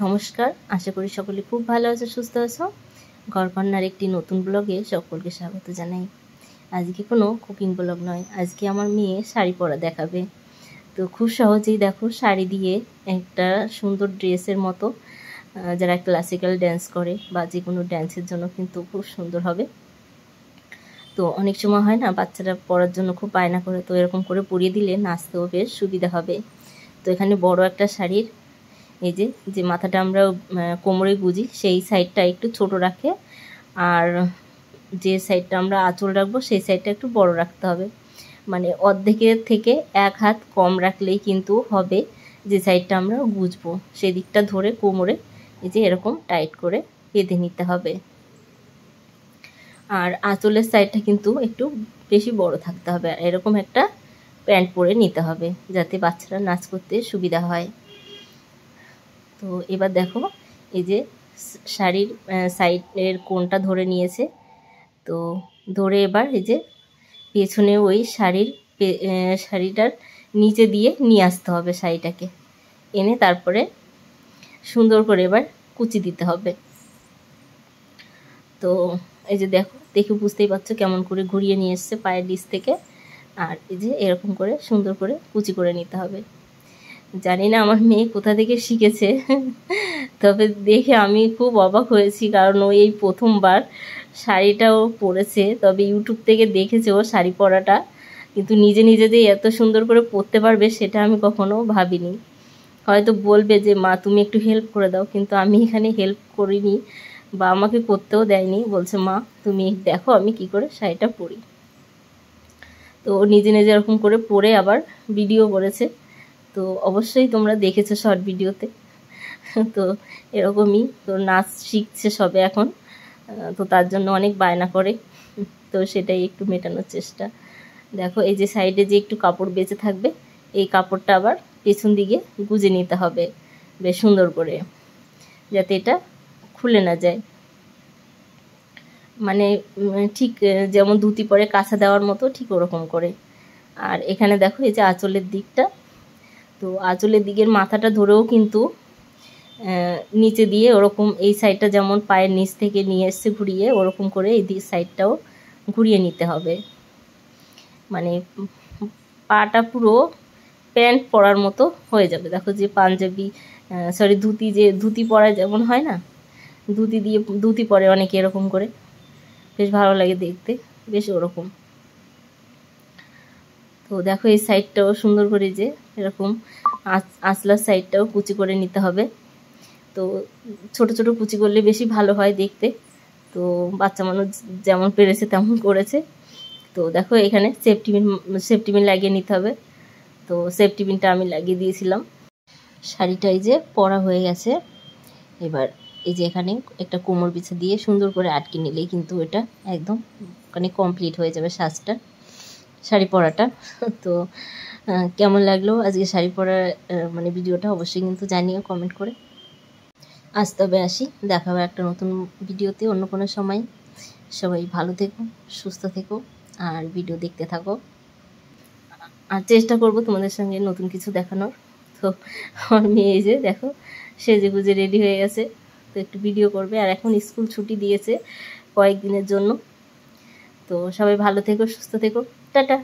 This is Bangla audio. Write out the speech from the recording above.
নমস্কার, আশা করি সকলে খুব ভালো আছো, সুস্থ আছো। ঘরকন্যার একটি নতুন ব্লগে সকলকে স্বাগত জানাই। আজকে কোনো কুকিং ব্লগ নয়, আজকে আমার মেয়ে শাড়ি পরা দেখাবে। তো খুব সহজেই দেখো, শাড়ি দিয়ে একটা সুন্দর ড্রেসের মতো, যারা ক্লাসিক্যাল ড্যান্স করে বা যে কোনো ড্যান্সের জন্য কিন্তু খুব সুন্দর হবে। তো অনেক সময় হয় না, বাচ্চারা পরার জন্য খুব বায়না করে, তো এরকম করে পরিয়ে দিলে নাচতেও বেশ সুবিধা হবে। তো এখানে বড় একটা শাড়ির এই যে মাথাটা আমরা কোমরে গুজি, সেই সাইডটা একটু ছোট রাখে, আর যে সাইডটা আমরা আঁচল রাখবো সেই সাইডটা একটু বড় রাখতে হবে। মানে অর্ধেকের থেকে এক হাত কম রাখলেই কিন্তু হবে। যে সাইডটা আমরা গুজবো সেই দিকটা ধরে কোমরে এই যে এরকম টাইট করে বেঁধে নিতে হবে। আর আঁচলের সাইডটা কিন্তু একটু বেশি বড় থাকতে হবে। আর এরকম একটা প্যান্ট পরে নিতে হবে যাতে বাচ্চারা নাচ করতে সুবিধা হয়। তো এবার দেখো, এই যে শাড়ির সাইডের কোণটা ধরে নিয়েছে, তো ধরে এবার এই যে পেছনে ওই শাড়িটার নিচে দিয়ে নিয়ে আসতে হবে শাড়িটাকে, এনে তারপরে সুন্দর করে এবার কুচি দিতে হবে। তো এই যে দেখে বুঝতেই পারছো কেমন করে ঘুরিয়ে নিয়ে এসছে পায়ের নিচ থেকে। আর এই যে এরকম করে সুন্দর করে কুচি করে নিতে হবে। জানি না আমার মেয়ে কোথা থেকে শিখেছে, তবে দেখে আমি খুব অবাক হয়েছি, কারণ ও এই প্রথমবার শাড়িটাও পরেছে। তবে ইউটিউব থেকে দেখেছে ও শাড়ি পরাটা, কিন্তু নিজে নিজে যে এত সুন্দর করে পরতে পারবে সেটা আমি কখনো ভাবিনি। হয়তো বলবে যে মা তুমি একটু হেল্প করে দাও, কিন্তু আমি এখানে হেল্প করিনি বা আমাকে করতেও দেয়নি। বলছে মা তুমি দেখো আমি কি করে শাড়িটা পরি। তো নিজে নিজে এরকম করে পরে আবার ভিডিও করেছে। তো অবশ্যই তোমরা দেখেছো শর্ট ভিডিওতে। তো এরকমই, তো নাচ শিখছে সবে এখন, তো তার জন্য অনেক বায়না করে, তো সেটাই একটু মেটানোর চেষ্টা। দেখো এই যে সাইডে যে একটু কাপড় বেঁচে থাকবে, এই কাপড়টা আবার পেছন দিকে গুজে নিতে হবে বেশ সুন্দর করে, যাতে এটা খুলে না যায়। মানে ঠিক যেমন ধুতি পরে কাঁচা দেওয়ার মতো ঠিক ওরকম করে। আর এখানে দেখো এই যে আঁচলের দিকটা, তো আঁচলের দিকের মাথাটা ধরেও কিন্তু নিচে দিয়ে ওরকম এই সাইডটা যেমন পায়ের নিচ থেকে নিয়ে এসছে ঘুরিয়ে, ওরকম করে এই সাইডটাও ঘুরিয়ে নিতে হবে। মানে পাটা পুরো প্যান্ট পরার মতো হয়ে যাবে। দেখো যে পাঞ্জাবি ধুতি পরা যেমন হয় না, ধুতি পরে অনেকে এরকম করে, বেশ ভালো লাগে দেখতে, বেশ ওরকম। তো দেখো এই সাইডটাও সুন্দর করে যে এরকম আঁচলার সাইডটাও কুচি করে নিতে হবে। তো ছোট ছোট কুচি করলে বেশি ভালো হয় দেখতে। তো বাচ্চা মানুষ যেমন পেরেছে তেমন করেছে। তো দেখো এখানে সেফটি পিন লাগিয়ে নিতে হবে। তো সেফটি পিনটা আমি লাগিয়ে দিয়েছিলাম। শাড়িটা এই যে পরা হয়ে গেছে। এবার এই যে এখানে একটা কোমর বিছা দিয়ে সুন্দর করে আটকে নিলেই কিন্তু এটা একদম মানে কমপ্লিট হয়ে যাবে সাজটা, শাড়ি পরাটা। তো কেমন লাগলো আজকে শাড়ি পরার মানে ভিডিওটা অবশ্যই কিন্তু জানিও কমেন্ট করে। আজ তবে আসি, দেখা হবে একটা নতুন ভিডিওতে অন্য কোনো সময়। সবাই ভালো থেকো, সুস্থ থেকো, আর ভিডিও দেখতে থাকো। আর চেষ্টা করব তোমাদের সঙ্গে নতুন কিছু দেখানোর। তো আমার মেয়ে এই যে দেখো সেজে গুজে রেডি হয়ে গেছে, তো একটু ভিডিও করবে। আর এখন স্কুল ছুটি দিয়েছে কয়েকদিনের জন্য। তো সবাই ভালো থেকো, সুস্থ থেকো, টাটা।